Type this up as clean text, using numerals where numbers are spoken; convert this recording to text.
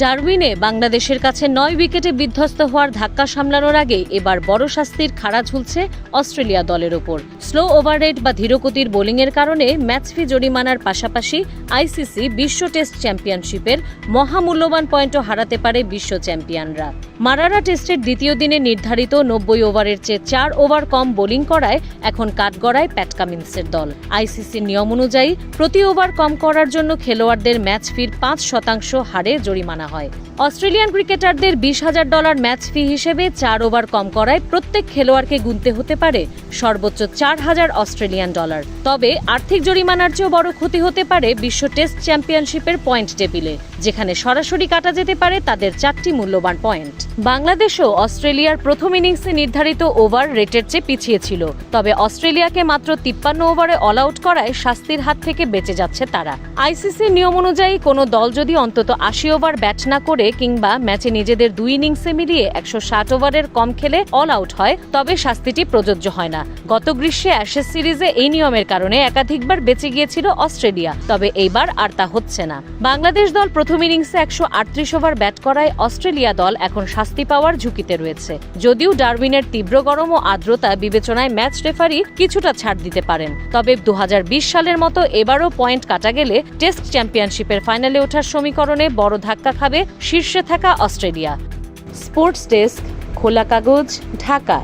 ডারউইনে বাংলাদেশের কাছে 9 উইকেটে বিধ্বস্ত হওয়ার ধাক্কা সামলানোর আগে এবার বড় শাস্তির খাড়া ঝুলছে অস্ট্রেলিয়া দলের ওপর। স্লো ওভার রেট বা ধীরগতির বোলিংয়ের কারণে ম্যাচ ফি জরিমানার পাশাপাশি আইসিসি বিশ্ব টেস্ট চ্যাম্পিয়নশিপের মহামূল্যবান পয়েন্টও হারাতে পারে বিশ্ব চ্যাম্পিয়নরা। মারারা টেস্টের দ্বিতীয় দিনে নির্ধারিত 90 ওভারের চেয়ে 4 ওভার কম বোলিং করায় এখন কাঠগড়ায় প্যাট কামিন্সের দল। আইসিসির নিয়ম অনুযায়ী প্রতি ওভার কম করার জন্য খেলোয়াড়দের ম্যাচ ফির 5% হারে জরিমানা হয়। অস্ট্রেলিয়ান ক্রিকেটারদের $20,000 ম্যাচ ফি হিসেবে 4 ওভার কম করায় প্রত্যেক খেলোয়াড়কে গুনতে হতে পারে সর্বোচ্চ $4,000 অস্ট্রেলিয়ান ডলার। তবে আর্থিক জরিমানার চেয়েও বড় ক্ষতি হতে পারে বিশ্ব টেস্ট চ্যাম্পিয়নশিপের পয়েন্ট টেবিলে, যেখানে সরাসরি কাটা যেতে পারে তাদের 4টি মূল্যবান পয়েন্ট। বাংলাদেশও অস্ট্রেলিয়ার প্রথম ইনিংসে নির্ধারিত ওভার রেটের চেয়ে পিছিয়ে ছিল, তবে অস্ট্রেলিয়াকে মাত্র 53 ওভারে অল আউট করায় শাস্তির হাত থেকে বেঁচে যাচ্ছে তারা। আইসিসির নিয়ম অনুযায়ী কোনো দল যদি অন্তত 80 ওভার ব্যাট না করে কিংবা ম্যাচে নিজেদের 2 ইনিংসে মিলিয়ে 160 ওভারের কম খেলে অল আউট হয়, তবে শাস্তিটি প্রযোজ্য হয় না। গত গ্রীষ্মে অ্যাশেজ সিরিজে এই নিয়মের কারণে একাধিকবার বেঁচে গিয়েছিল অস্ট্রেলিয়া, তবে এইবার আর তা হচ্ছে না। বাংলাদেশ দল প্রথম ইনিংসে 138 ওভার ব্যাট করায় অস্ট্রেলিয়া দল এখন শাস্তি পাওয়ার ঝুঁকিতে রয়েছে। যদিও ডারউইনের তীব্র গরম ও আর্দ্রতা বিবেচনায় ম্যাচ রেফারি কিছুটা ছাড় দিতে পারেন, তবে 2020 সালের মতো এবারও পয়েন্ট কাটা গেলে টেস্ট চ্যাম্পিয়নশিপের ফাইনালে ওঠার সমীকরণে বড় ধাক্কা খাবে শীর্ষে থাকা অস্ট্রেলিয়া। স্পোর্টস ডেস্ক, খোলা কাগজ, ঢাকা।